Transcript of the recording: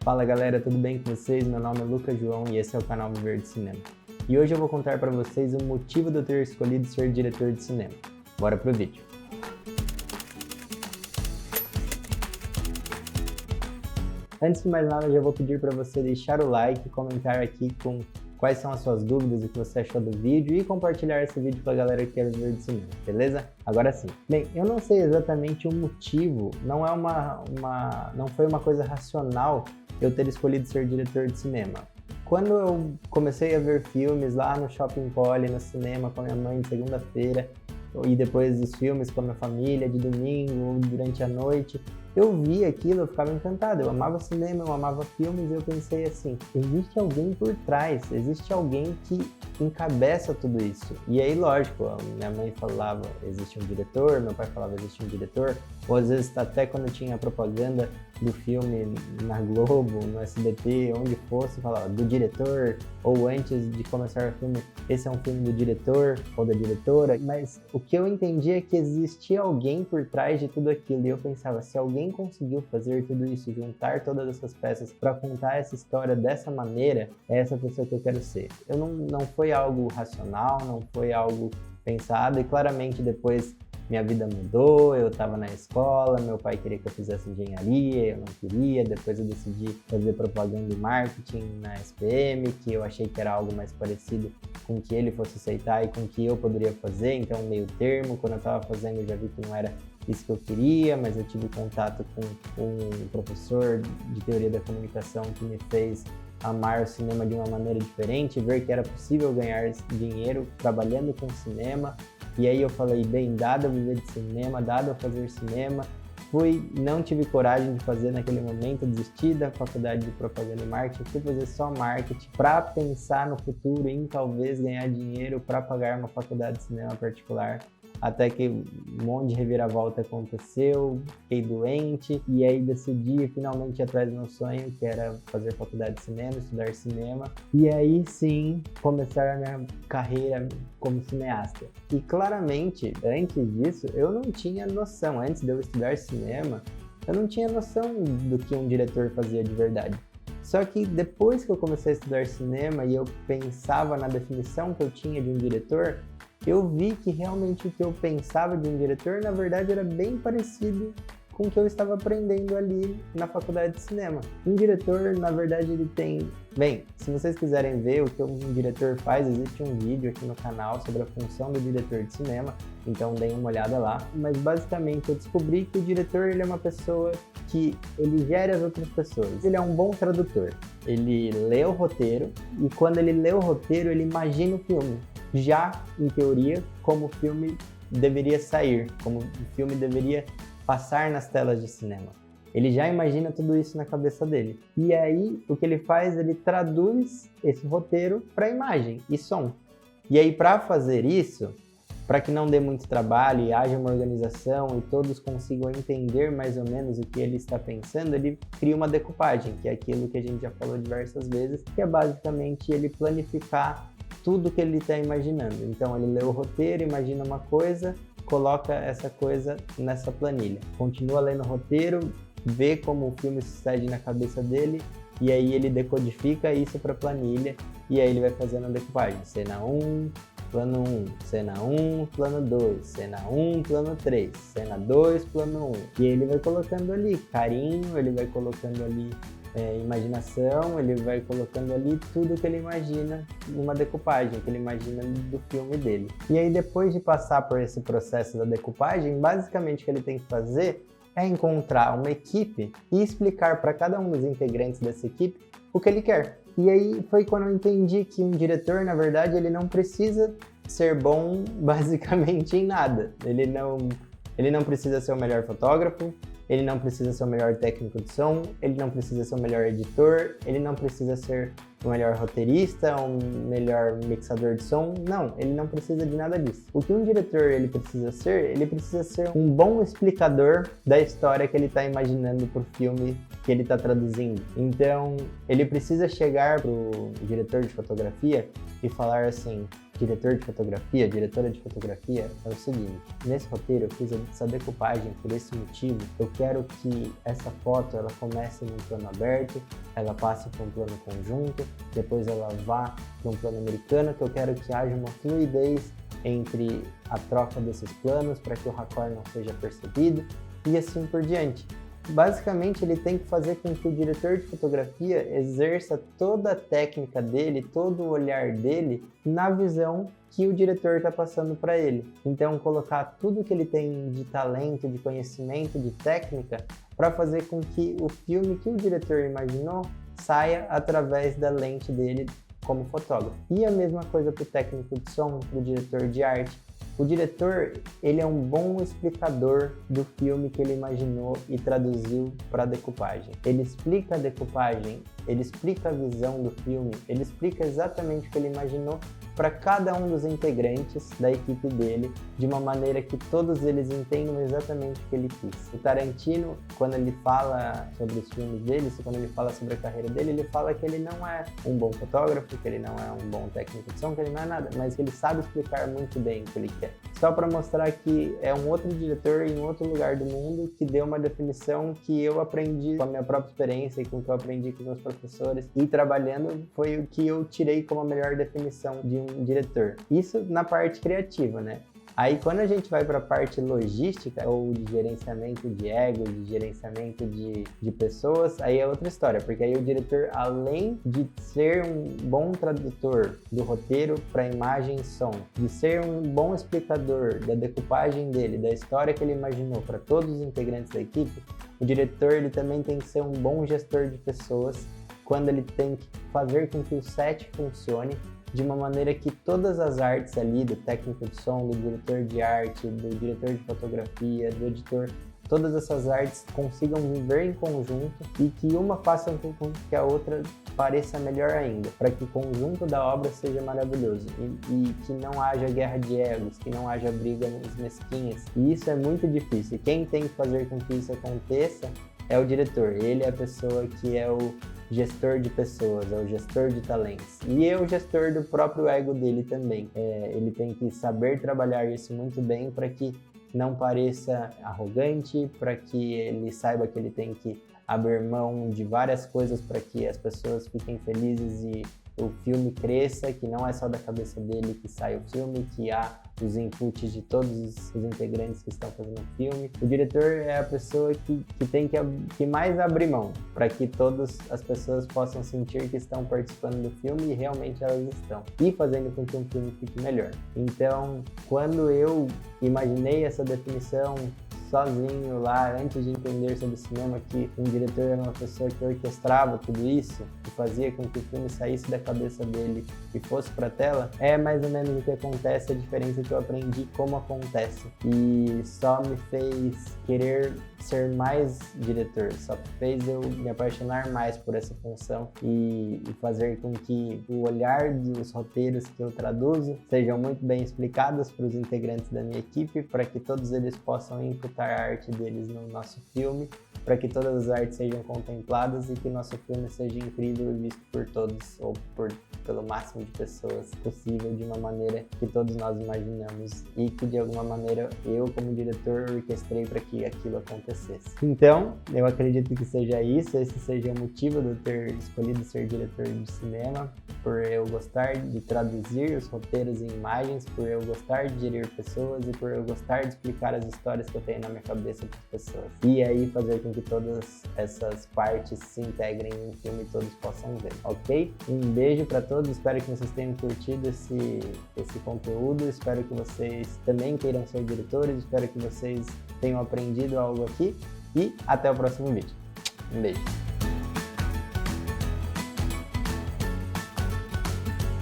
Fala galera, tudo bem com vocês? Meu nome é Lucas João e esse é o canal Viver de Cinema. E hoje eu vou contar para vocês o motivo de eu ter escolhido ser diretor de cinema. Bora pro vídeo! Antes de mais nada, eu já vou pedir para você deixar o like, comentar aqui com quais são as suas dúvidas, o que você achou do vídeo e compartilhar esse vídeo com a galera que quer viver de cinema, beleza? Agora sim. Bem, eu não sei exatamente o motivo, não foi uma coisa racional eu ter escolhido ser diretor de cinema. Quando eu comecei a ver filmes lá no Shopping Poli, no cinema com a minha mãe de segunda-feira, e depois dos filmes com a minha família, de domingo, durante a noite, eu vi aquilo, eu ficava encantado, eu amava cinema, eu amava filmes, e eu pensei assim, existe alguém por trás, existe alguém que encabeça tudo isso. E aí, lógico, minha mãe falava, existe um diretor, meu pai falava, existe um diretor, ou às vezes até quando tinha propaganda do filme na Globo, no SBT, onde fosse, falava do diretor, ou antes de começar o filme, esse é um filme do diretor ou da diretora, mas o que eu entendi é que existia alguém por trás de tudo aquilo, e eu pensava, se alguém conseguiu fazer tudo isso, juntar todas essas peças para contar essa história dessa maneira, é essa pessoa que eu quero ser. Não foi algo racional, não foi algo pensado, e claramente depois minha vida mudou, eu estava na escola, meu pai queria que eu fizesse engenharia, eu não queria, depois eu decidi fazer propaganda e marketing na SPM, que eu achei que era algo mais parecido com o que ele fosse aceitar e com o que eu poderia fazer, então meio termo, quando eu estava fazendo eu já vi que não era isso que eu queria, mas eu tive contato com um professor de teoria da comunicação que me fez amar o cinema de uma maneira diferente, ver que era possível ganhar dinheiro trabalhando com cinema. E aí eu falei, bem, dado eu viver de cinema, dado eu fazer cinema, não tive coragem de fazer naquele momento, desisti da faculdade de propaganda e marketing, fui fazer só marketing para pensar no futuro em talvez ganhar dinheiro para pagar uma faculdade de cinema particular. Até que um monte de reviravolta aconteceu, fiquei doente e aí decidi finalmente ir atrás do meu sonho, que era fazer faculdade de cinema, estudar cinema e aí sim começar a minha carreira como cineasta. E claramente, antes disso, eu não tinha noção, antes de eu estudar cinema, eu não tinha noção do que um diretor fazia de verdade. Só que depois que eu comecei a estudar cinema e eu pensava na definição que eu tinha de um diretor, eu vi que realmente o que eu pensava de um diretor, na verdade, era bem parecido com o que eu estava aprendendo ali na faculdade de cinema. Um diretor, na verdade, ele tem... Bem, se vocês quiserem ver o que um diretor faz, existe um vídeo aqui no canal sobre a função do diretor de cinema, então deem uma olhada lá. Mas, basicamente, eu descobri que o diretor ele é uma pessoa que ele gera as outras pessoas. Ele é um bom tradutor. Ele lê o roteiro e, quando ele lê o roteiro, ele imagina o filme. Já, em teoria, como o filme deveria sair, como o filme deveria passar nas telas de cinema. Ele já imagina tudo isso na cabeça dele. E aí, o que ele faz, ele traduz esse roteiro para imagem e som. E aí, para fazer isso, para que não dê muito trabalho e haja uma organização e todos consigam entender mais ou menos o que ele está pensando, ele cria uma decupagem, que é aquilo que a gente já falou diversas vezes, que é basicamente ele planificar tudo que ele está imaginando. Então ele lê o roteiro, imagina uma coisa, coloca essa coisa nessa planilha. Continua lendo o roteiro, vê como o filme sucede na cabeça dele e aí ele decodifica isso para a planilha e aí ele vai fazendo a decupagem. Cena 1, plano 1, cena 1, plano 2, cena 1, plano 3, cena 2, plano 1. E aí ele vai colocando ali carinho, ele vai colocando ali imaginação, ele vai colocando ali tudo que ele imagina numa decupagem, que ele imagina do filme dele. E aí depois de passar por esse processo da decupagem, basicamente o que ele tem que fazer é encontrar uma equipe e explicar para cada um dos integrantes dessa equipe o que ele quer. E aí foi quando eu entendi que um diretor, na verdade, ele não precisa ser bom basicamente em nada. Ele não precisa ser o melhor fotógrafo, ele não precisa ser o melhor técnico de som, ele não precisa ser o melhor editor, ele não precisa ser o melhor roteirista, o melhor mixador de som. Não, ele não precisa de nada disso. O que um diretor ele precisa ser um bom explicador da história que ele está imaginando para o filme que ele está traduzindo. Então, ele precisa chegar pro diretor de fotografia e falar assim, diretor de fotografia, diretora de fotografia, é o seguinte: nesse roteiro eu fiz essa decupagem por esse motivo. Eu quero que essa foto ela comece num plano aberto, ela passe para um plano conjunto, depois ela vá para um plano americano, que eu quero que haja uma fluidez entre a troca desses planos para que o raccord não seja percebido e assim por diante. Basicamente, ele tem que fazer com que o diretor de fotografia exerça toda a técnica dele, todo o olhar dele na visão que o diretor está passando para ele. Então, colocar tudo que ele tem de talento, de conhecimento, de técnica, para fazer com que o filme que o diretor imaginou saia através da lente dele como fotógrafo. E a mesma coisa para o técnico de som, para o diretor de arte. O diretor, ele é um bom explicador do filme que ele imaginou e traduziu para a decupagem. Ele explica a decupagem, ele explica a visão do filme, ele explica exatamente o que ele imaginou para cada um dos integrantes da equipe dele, de uma maneira que todos eles entendam exatamente o que ele quis. O Tarantino, quando ele fala sobre os filmes dele, quando ele fala sobre a carreira dele, ele fala que ele não é um bom fotógrafo, que ele não é um bom técnico de som, que ele não é nada, mas que ele sabe explicar muito bem o que ele quer. Só para mostrar que é um outro diretor em outro lugar do mundo que deu uma definição que eu aprendi com a minha própria experiência e com o que eu aprendi com os meus professores, e trabalhando foi o que eu tirei como a melhor definição de um diretor. Isso na parte criativa, né? Aí quando a gente vai para a parte logística ou de gerenciamento de ego, de gerenciamento de pessoas, aí é outra história, porque aí o diretor, além de ser um bom tradutor do roteiro para imagem e som, de ser um bom explicador da decupagem dele, da história que ele imaginou para todos os integrantes da equipe, o diretor ele também tem que ser um bom gestor de pessoas quando ele tem que fazer com que o set funcione de uma maneira que todas as artes ali, do técnico de som, do diretor de arte, do diretor de fotografia, do editor, todas essas artes consigam viver em conjunto e que uma faça com que a outra pareça melhor ainda, para que o conjunto da obra seja maravilhoso e que não haja guerra de egos, que não haja brigas mesquinhas. E isso é muito difícil. Quem tem que fazer com que isso aconteça é o diretor. Ele é a pessoa que é o gestor de pessoas, é o gestor de talentos. E é o gestor do próprio ego dele também. Ele tem que saber trabalhar isso muito bem para que não pareça arrogante, para que ele saiba que ele tem que abrir mão de várias coisas para que as pessoas fiquem felizes e o filme cresça, que não é só da cabeça dele que sai o filme, que há os inputs de todos os integrantes que estão fazendo o filme. O diretor é a pessoa que tem que mais abrir mão, para que todas as pessoas possam sentir que estão participando do filme e realmente elas estão, e fazendo com que o filme fique melhor. Então, quando eu imaginei essa definição sozinho lá, antes de entender sobre cinema, que um diretor era uma pessoa que orquestrava tudo isso, que fazia com que o filme saísse da cabeça dele e fosse pra tela, é mais ou menos o que acontece, a diferença que eu aprendi como acontece. E só me fez querer ser mais diretor, só fez eu me apaixonar mais por essa função e fazer com que o olhar dos roteiros que eu traduzo sejam muito bem explicados para os integrantes da minha equipe, para que todos eles possam inputar a arte deles no nosso filme, para que todas as artes sejam contempladas e que nosso filme seja incrível e visto por todos, ou pelo máximo de pessoas possível, de uma maneira que todos nós imaginamos e que de alguma maneira eu, como diretor, orquestrei para que aquilo acontecesse. Então, eu acredito que seja isso, esse seja o motivo de eu ter escolhido ser diretor de cinema, por eu gostar de traduzir os roteiros em imagens, por eu gostar de gerir pessoas e por eu gostar de explicar as histórias que eu tenho na minha cabeça para as pessoas. E aí fazer com que todas essas partes se integrem em um filme e todos possam ver, ok? Um beijo para todos, espero que vocês tenham curtido esse conteúdo, espero que vocês também queiram ser diretores, espero que vocês tenham aprendido algo aqui e até o próximo vídeo. Um beijo!